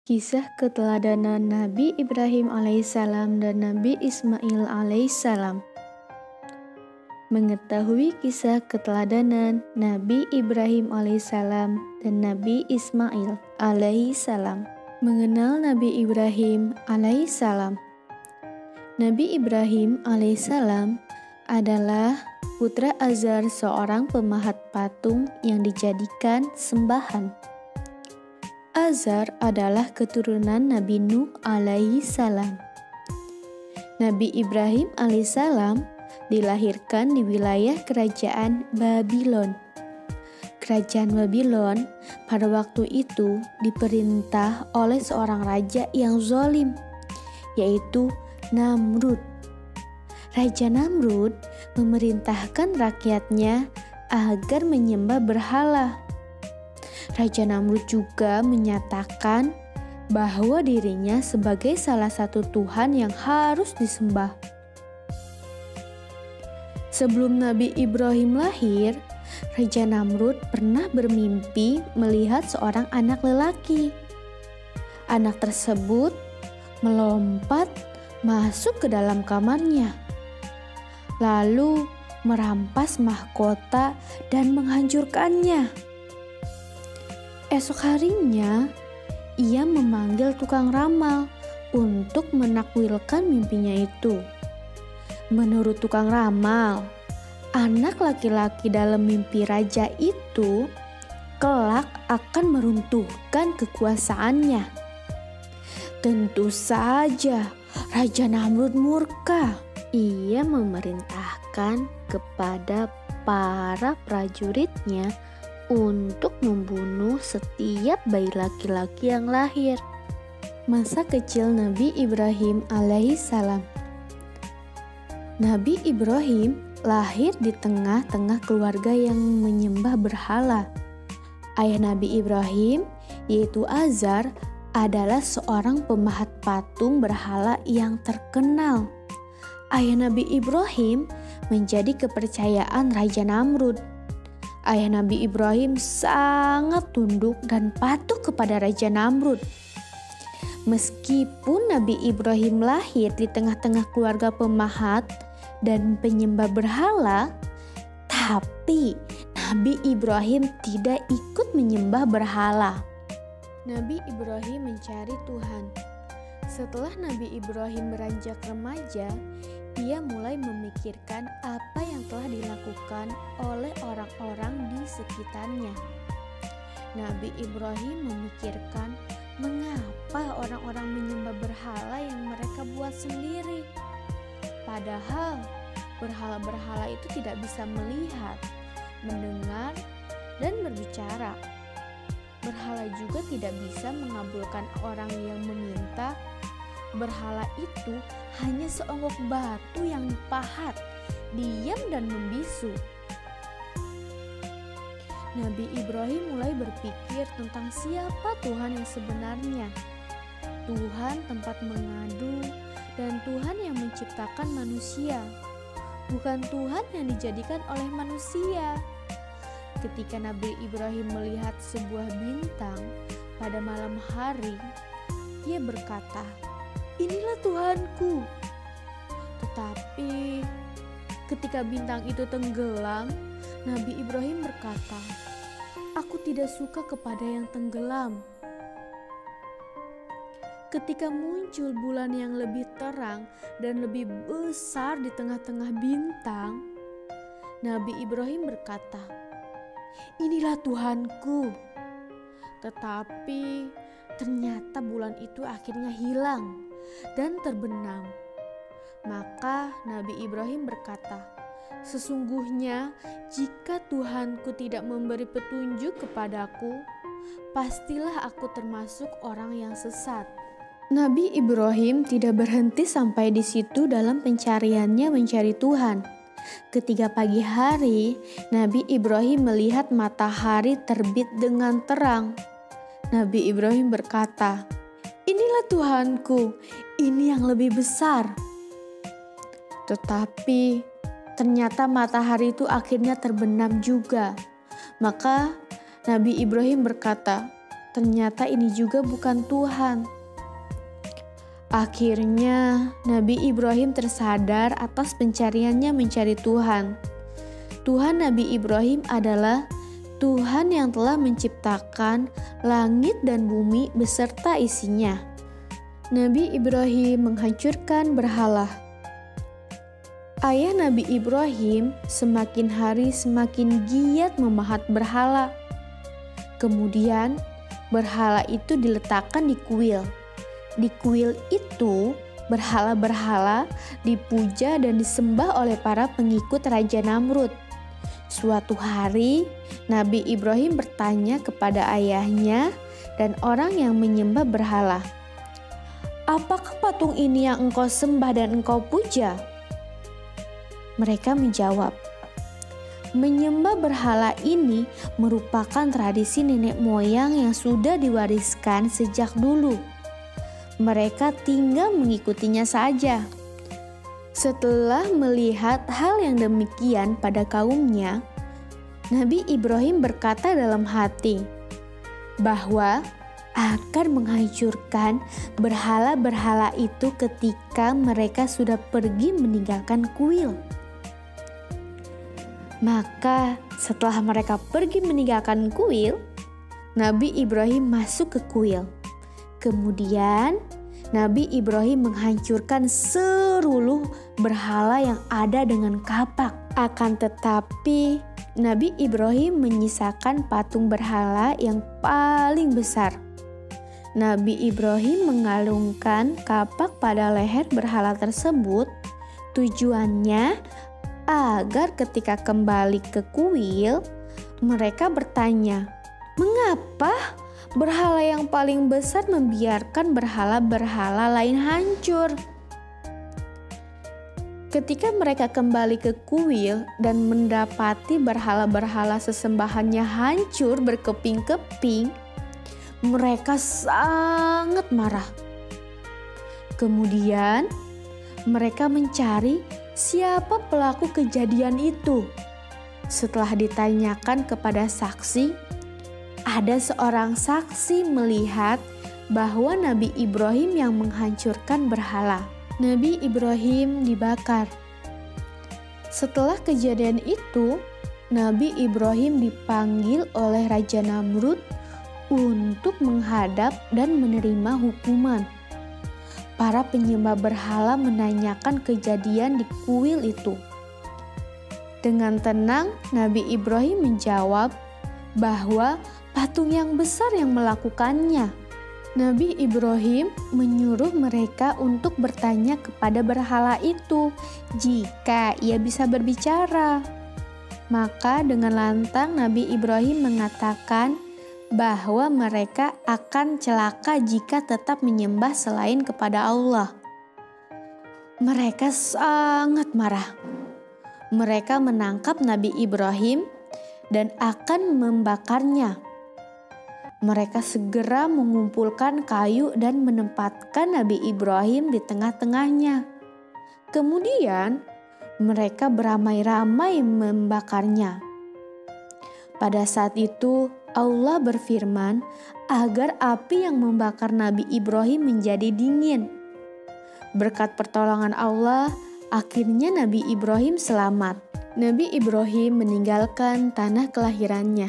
Kisah keteladanan Nabi Ibrahim alaihissalam dan Nabi Ismail alaihissalam. Mengetahui kisah keteladanan Nabi Ibrahim alaihissalam dan Nabi Ismail alaihissalam. Mengenal Nabi Ibrahim alaihissalam. Nabi Ibrahim alaihissalam adalah putra Azar, seorang pemahat patung yang dijadikan sembahan. Azar adalah keturunan Nabi Nuh alaihissalam. Nabi Ibrahim alaihissalam dilahirkan di wilayah kerajaan Babylon. Kerajaan Babylon pada waktu itu diperintah oleh seorang raja yang zalim, yaitu Namrud. Raja Namrud memerintahkan rakyatnya agar menyembah berhala. Raja Namrud juga menyatakan bahwa dirinya sebagai salah satu Tuhan yang harus disembah. Sebelum Nabi Ibrahim lahir, Raja Namrud pernah bermimpi melihat seorang anak lelaki. Anak tersebut melompat masuk ke dalam kamarnya, lalu merampas mahkota dan menghancurkannya. Esok harinya, ia memanggil tukang ramal untuk menakwilkan mimpinya itu. Menurut tukang ramal, anak laki-laki dalam mimpi raja itu kelak akan meruntuhkan kekuasaannya. Tentu saja Raja Namrud murka. Ia memerintahkan kepada para prajuritnya untuk membunuh setiap bayi laki-laki yang lahir. Masa kecil Nabi Ibrahim alaihissalam. Nabi Ibrahim lahir di tengah-tengah keluarga yang menyembah berhala. Ayah Nabi Ibrahim, yaitu Azar, adalah seorang pemahat patung berhala yang terkenal. Ayah Nabi Ibrahim menjadi kepercayaan Raja Namrud. Ayah Nabi Ibrahim sangat tunduk dan patuh kepada Raja Namrud. Meskipun Nabi Ibrahim lahir di tengah-tengah keluarga pemahat dan penyembah berhala, tapi Nabi Ibrahim tidak ikut menyembah berhala. Nabi Ibrahim mencari Tuhan. Setelah Nabi Ibrahim beranjak remaja, ia mulai memikirkan apa yang telah dilakukan oleh orang-orang di sekitarnya. Nabi Ibrahim memikirkan mengapa orang-orang menyembah berhala yang mereka buat sendiri. Padahal berhala-berhala itu tidak bisa melihat, mendengar, dan berbicara. Berhala juga tidak bisa mengabulkan orang yang meminta. Berhala itu hanya seonggok batu yang dipahat, diam dan membisu. Nabi Ibrahim mulai berpikir tentang siapa Tuhan yang sebenarnya. Tuhan tempat mengadu dan Tuhan yang menciptakan manusia, bukan Tuhan yang dijadikan oleh manusia. Ketika Nabi Ibrahim melihat sebuah bintang pada malam hari, ia berkata, "Inilah Tuhanku." Tetapi ketika bintang itu tenggelam, Nabi Ibrahim berkata, "Aku tidak suka kepada yang tenggelam." Ketika muncul bulan yang lebih terang dan lebih besar di tengah-tengah bintang, Nabi Ibrahim berkata, "Inilah Tuhanku." Tetapi ternyata bulan itu akhirnya hilang dan terbenam. Maka Nabi Ibrahim berkata, "Sesungguhnya jika Tuhanku tidak memberi petunjuk kepadaku, pastilah aku termasuk orang yang sesat." Nabi Ibrahim tidak berhenti sampai di situ dalam pencariannya mencari Tuhan. Ketika pagi hari, Nabi Ibrahim melihat matahari terbit dengan terang. Nabi Ibrahim berkata, "Inilah Tuhanku, ini yang lebih besar." Tetapi ternyata matahari itu akhirnya terbenam juga. Maka Nabi Ibrahim berkata, ternyata ini juga bukan Tuhan. Akhirnya Nabi Ibrahim tersadar atas pencariannya mencari Tuhan. Tuhan Nabi Ibrahim adalah Tuhan yang telah menciptakan langit dan bumi beserta isinya. Nabi Ibrahim menghancurkan berhala. Ayah Nabi Ibrahim semakin hari semakin giat memahat berhala. Kemudian berhala itu diletakkan di kuil. Di kuil itu berhala-berhala dipuja dan disembah oleh para pengikut Raja Namrud. Suatu hari Nabi Ibrahim bertanya kepada ayahnya dan orang yang menyembah berhala, "Apakah patung ini yang engkau sembah dan engkau puja?" Mereka menjawab, "Menyembah berhala ini merupakan tradisi nenek moyang yang sudah diwariskan sejak dulu. Mereka tinggal mengikutinya saja." Setelah melihat hal yang demikian pada kaumnya, Nabi Ibrahim berkata dalam hati bahwa akan menghancurkan berhala-berhala itu ketika mereka sudah pergi meninggalkan kuil. Maka setelah mereka pergi meninggalkan kuil, Nabi Ibrahim masuk ke kuil. Kemudian Nabi Ibrahim menghancurkan seluruh berhala yang ada dengan kapak. Akan tetapi Nabi Ibrahim menyisakan patung berhala yang paling besar. Nabi Ibrahim mengalungkan kapak pada leher berhala tersebut. Tujuannya agar ketika kembali ke kuil, mereka bertanya, "Mengapa berhala yang paling besar membiarkan berhala-berhala lain hancur?" Ketika mereka kembali ke kuil dan mendapati berhala-berhala sesembahannya hancur berkeping-keping, mereka sangat marah. Kemudian mereka mencari siapa pelaku kejadian itu. Setelah ditanyakan kepada saksi, ada seorang saksi melihat bahwa Nabi Ibrahim yang menghancurkan berhala. Nabi Ibrahim dibakar. Setelah kejadian itu, Nabi Ibrahim dipanggil oleh Raja Namrud untuk menghadap dan menerima hukuman. Para penyembah berhala menanyakan kejadian di kuil itu. Dengan tenang, Nabi Ibrahim menjawab bahwa patung yang besar yang melakukannya. Nabi Ibrahim menyuruh mereka untuk bertanya kepada berhala itu jika ia bisa berbicara. Maka dengan lantang Nabi Ibrahim mengatakan bahwa mereka akan celaka jika tetap menyembah selain kepada Allah. Mereka sangat marah. Mereka menangkap Nabi Ibrahim dan akan membakarnya. Mereka segera mengumpulkan kayu dan menempatkan Nabi Ibrahim di tengah-tengahnya. Kemudian mereka beramai-ramai membakarnya. Pada saat itu Allah berfirman agar api yang membakar Nabi Ibrahim menjadi dingin. Berkat pertolongan Allah, akhirnya Nabi Ibrahim selamat. Nabi Ibrahim meninggalkan tanah kelahirannya.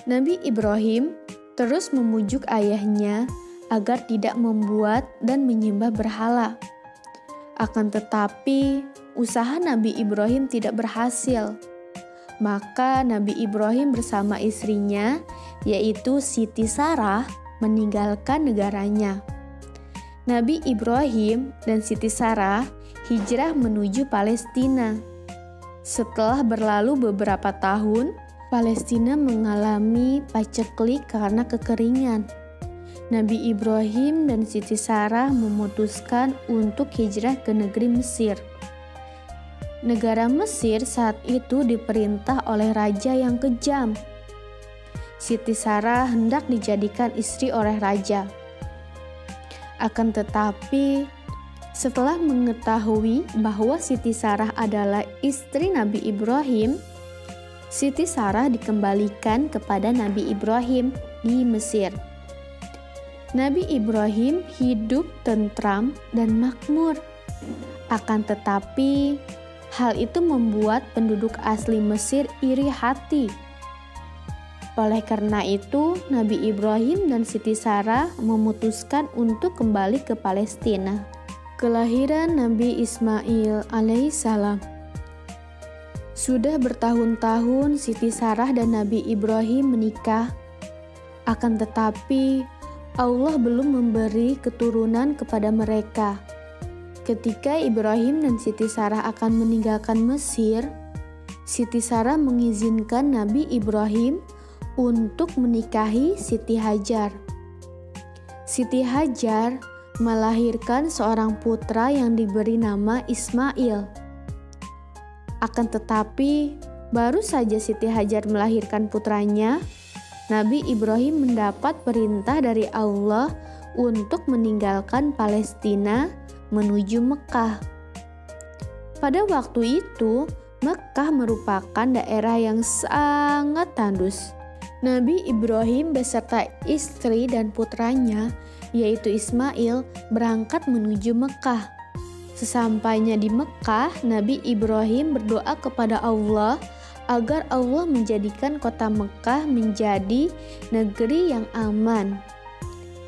Nabi Ibrahim terus memujuk ayahnya agar tidak membuat dan menyembah berhala. Akan tetapi, usaha Nabi Ibrahim tidak berhasil. Maka Nabi Ibrahim bersama istrinya, yaitu Siti Sarah, meninggalkan negaranya. Nabi Ibrahim dan Siti Sarah hijrah menuju Palestina. Setelah berlalu beberapa tahun, Palestina mengalami paceklik karena kekeringan. Nabi Ibrahim dan Siti Sarah memutuskan untuk hijrah ke negeri Mesir. Negara Mesir saat itu diperintah oleh raja yang kejam. Siti Sarah hendak dijadikan istri oleh raja. Akan tetapi, setelah mengetahui bahwa Siti Sarah adalah istri Nabi Ibrahim, Siti Sarah dikembalikan kepada Nabi Ibrahim. di Mesir. Nabi Ibrahim hidup tentram dan makmur. Akan tetapi, hal itu membuat penduduk asli Mesir iri hati. Oleh karena itu, Nabi Ibrahim dan Siti Sarah memutuskan untuk kembali ke Palestina. Kelahiran Nabi Ismail alaihissalam. Sudah bertahun-tahun Siti Sarah dan Nabi Ibrahim menikah. Akan tetapi, Allah belum memberi keturunan kepada mereka. Ketika Ibrahim dan Siti Sarah akan meninggalkan Mesir, Siti Sarah mengizinkan Nabi Ibrahim untuk menikahi Siti Hajar. Siti Hajar melahirkan seorang putra yang diberi nama Ismail. Akan tetapi, baru saja Siti Hajar melahirkan putranya, Nabi Ibrahim mendapat perintah dari Allah untuk meninggalkan Palestina menuju Mekah. Pada waktu itu, Mekah merupakan daerah yang sangat tandus. Nabi Ibrahim beserta istri dan putranya, yaitu Ismail, berangkat menuju Mekah. Sesampainya di Mekah, Nabi Ibrahim berdoa kepada Allah agar Allah menjadikan kota Mekah menjadi negeri yang aman.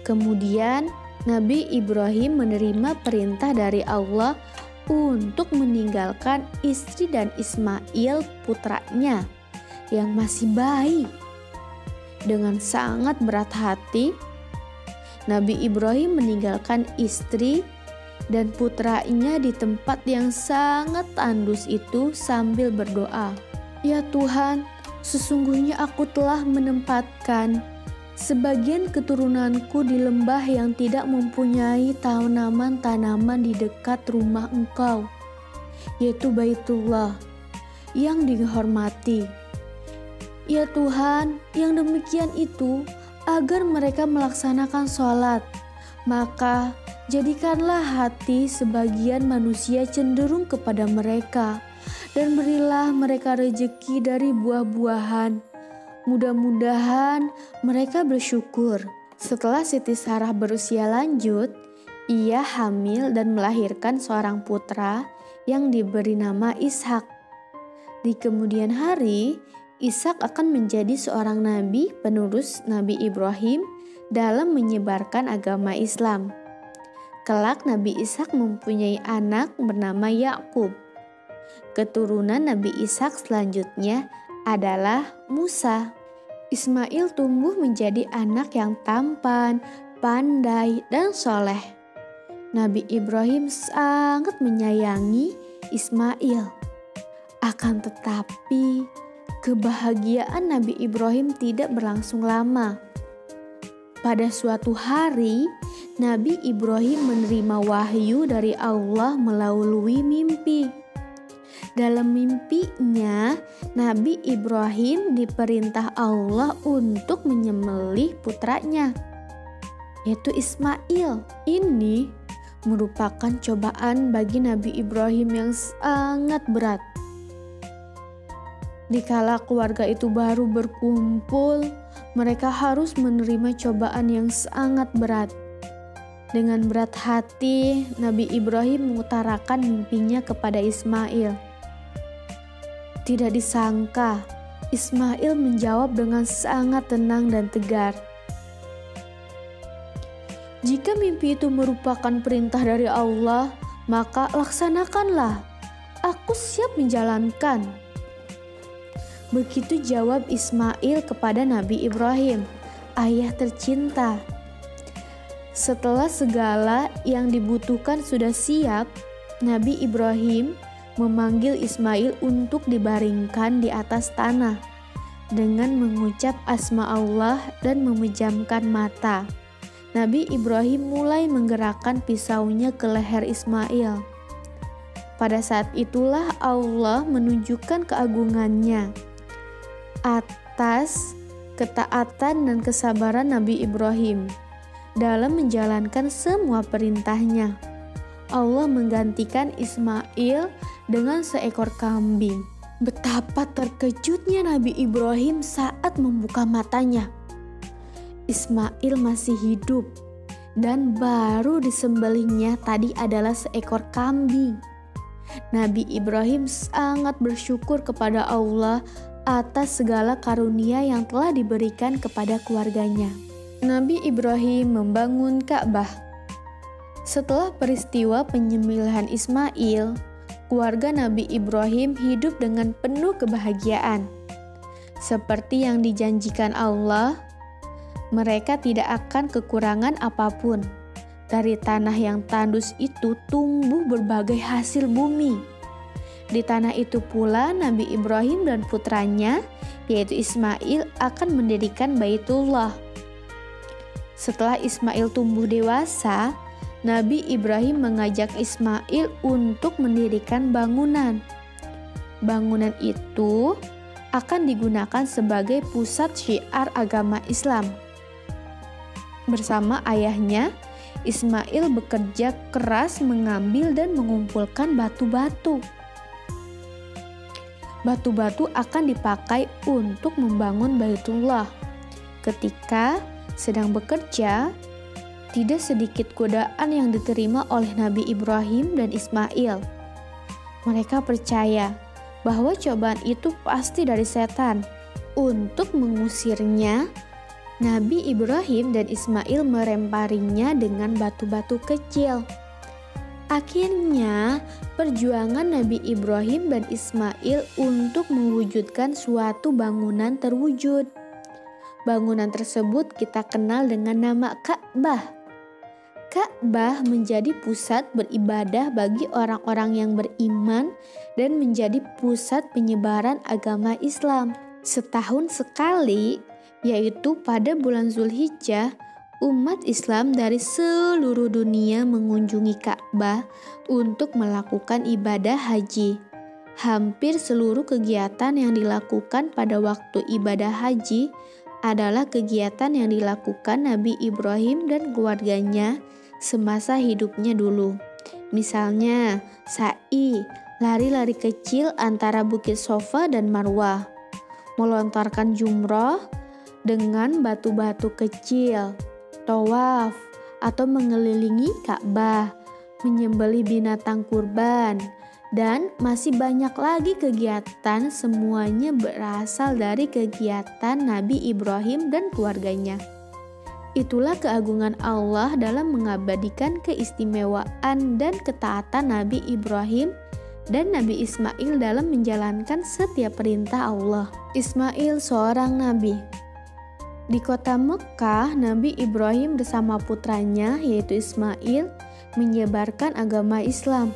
Kemudian, Nabi Ibrahim menerima perintah dari Allah untuk meninggalkan istri dan Ismail putranya yang masih bayi. Dengan sangat berat hati, Nabi Ibrahim meninggalkan istri dan putranya di tempat yang sangat tandus itu sambil berdoa, "Ya Tuhan, sesungguhnya aku telah menempatkan sebagian keturunanku di lembah yang tidak mempunyai tanaman-tanaman di dekat rumah Engkau, yaitu Baitullah yang dihormati. Ya Tuhan, yang demikian itu agar mereka melaksanakan sholat, maka jadikanlah hati sebagian manusia cenderung kepada mereka, dan berilah mereka rezeki dari buah-buahan. Mudah-mudahan mereka bersyukur." Setelah Siti Sarah berusia lanjut, ia hamil dan melahirkan seorang putra yang diberi nama Ishak. Di kemudian hari, Ishak akan menjadi seorang nabi penerus Nabi Ibrahim dalam menyebarkan agama Islam. Kelak Nabi Ishak mempunyai anak bernama Yakub. Keturunan Nabi Ishak selanjutnya adalah Musa. Ismail tumbuh menjadi anak yang tampan, pandai, dan soleh. Nabi Ibrahim sangat menyayangi Ismail. Akan tetapi, kebahagiaan Nabi Ibrahim tidak berlangsung lama. Pada suatu hari, Nabi Ibrahim menerima wahyu dari Allah melalui mimpi. Dalam mimpinya, Nabi Ibrahim diperintah Allah untuk menyembelih putranya, yaitu Ismail. Ini merupakan cobaan bagi Nabi Ibrahim yang sangat berat. Dikala keluarga itu baru berkumpul, mereka harus menerima cobaan yang sangat berat. Dengan berat hati, Nabi Ibrahim mengutarakan mimpinya kepada Ismail. Tidak disangka, Ismail menjawab dengan sangat tenang dan tegar. "Jika mimpi itu merupakan perintah dari Allah, maka laksanakanlah. Aku siap menjalankan." Begitu jawab Ismail kepada Nabi Ibrahim, ayah tercinta. Setelah segala yang dibutuhkan sudah siap, Nabi Ibrahim memanggil Ismail untuk dibaringkan di atas tanah dengan mengucap asma Allah dan memejamkan mata. Nabi Ibrahim mulai menggerakkan pisaunya ke leher Ismail. Pada saat itulah Allah menunjukkan keagungannya atas ketaatan dan kesabaran Nabi Ibrahim dalam menjalankan semua perintahnya. Allah menggantikan Ismail dengan seekor kambing. Betapa terkejutnya Nabi Ibrahim saat membuka matanya. Ismail masih hidup dan baru disembelihnya tadi adalah seekor kambing. Nabi Ibrahim sangat bersyukur kepada Allah atas segala karunia yang telah diberikan kepada keluarganya. Nabi Ibrahim membangun Ka'bah. Setelah peristiwa penyembelihan Ismail, keluarga Nabi Ibrahim hidup dengan penuh kebahagiaan. Seperti yang dijanjikan Allah, mereka tidak akan kekurangan apapun. Dari tanah yang tandus itu tumbuh berbagai hasil bumi. Di tanah itu pula Nabi Ibrahim dan putranya, yaitu Ismail, akan mendirikan Baitullah. Setelah Ismail tumbuh dewasa, Nabi Ibrahim mengajak Ismail untuk mendirikan bangunan. Bangunan itu akan digunakan sebagai pusat syiar agama Islam. Bersama ayahnya, Ismail bekerja keras mengambil dan mengumpulkan batu-batu. Batu-batu akan dipakai untuk membangun Baitullah. Ketika sedang bekerja, tidak sedikit godaan yang diterima oleh Nabi Ibrahim dan Ismail. Mereka percaya bahwa cobaan itu pasti dari setan. Untuk mengusirnya, Nabi Ibrahim dan Ismail melemparinya dengan batu-batu kecil. Akhirnya, perjuangan Nabi Ibrahim dan Ismail untuk mewujudkan suatu bangunan terwujud. Bangunan tersebut kita kenal dengan nama Ka'bah. Ka'bah menjadi pusat beribadah bagi orang-orang yang beriman dan menjadi pusat penyebaran agama Islam. Setahun sekali, yaitu pada bulan Zulhijjah, umat Islam dari seluruh dunia mengunjungi Ka'bah untuk melakukan ibadah haji. Hampir seluruh kegiatan yang dilakukan pada waktu ibadah haji adalah kegiatan yang dilakukan Nabi Ibrahim dan keluarganya semasa hidupnya dulu. Misalnya, sa'i, lari-lari kecil antara Bukit Sofa dan Marwah, melontarkan jumroh dengan batu-batu kecil, tawaf atau mengelilingi Ka'bah, menyembelih binatang kurban, dan masih banyak lagi kegiatan. Semuanya berasal dari kegiatan Nabi Ibrahim dan keluarganya. Itulah keagungan Allah dalam mengabadikan keistimewaan dan ketaatan Nabi Ibrahim dan Nabi Ismail dalam menjalankan setiap perintah Allah. Ismail seorang nabi. Di kota Mekah, Nabi Ibrahim bersama putranya yaitu Ismail menyebarkan agama Islam.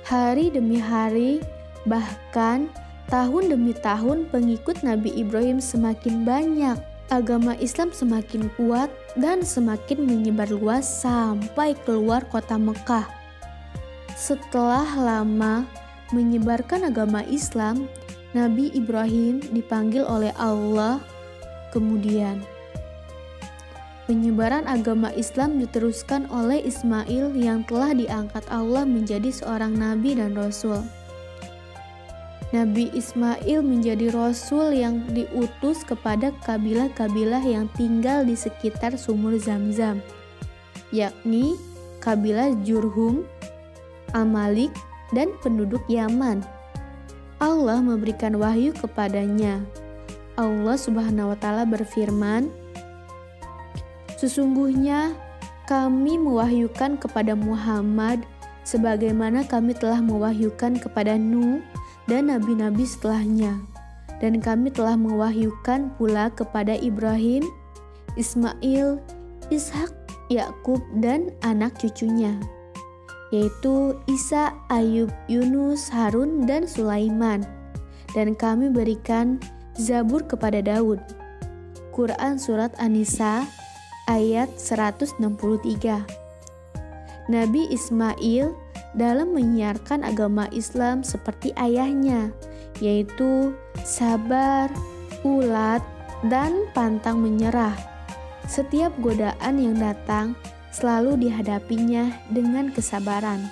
Hari demi hari, bahkan tahun demi tahun, pengikut Nabi Ibrahim semakin banyak. Agama Islam semakin kuat dan semakin menyebar luas sampai keluar kota Mekah. Setelah lama menyebarkan agama Islam, Nabi Ibrahim dipanggil oleh Allah. Kemudian, penyebaran agama Islam diteruskan oleh Ismail yang telah diangkat Allah menjadi seorang nabi dan rasul. Nabi Ismail menjadi rasul yang diutus kepada kabilah-kabilah yang tinggal di sekitar sumur Zam-Zam, yakni kabilah Jurhum, Amalik, dan penduduk Yaman. Allah memberikan wahyu kepadanya. Allah Subhanahu wa Ta'ala berfirman, "Sesungguhnya kami mewahyukan kepada Muhammad sebagaimana kami telah mewahyukan kepada Nuh dan nabi-nabi setelahnya, dan kami telah mewahyukan pula kepada Ibrahim, Ismail, Ishak, Yakub, dan anak cucunya, yaitu Isa, Ayub, Yunus, Harun, dan Sulaiman. Dan kami berikan Zabur kepada Daud." Quran Surat An-Nisa ayat 163. Nabi Ismail dalam menyiarkan agama Islam seperti ayahnya, yaitu sabar, ulat, dan pantang menyerah. Setiap godaan yang datang selalu dihadapinya dengan kesabaran.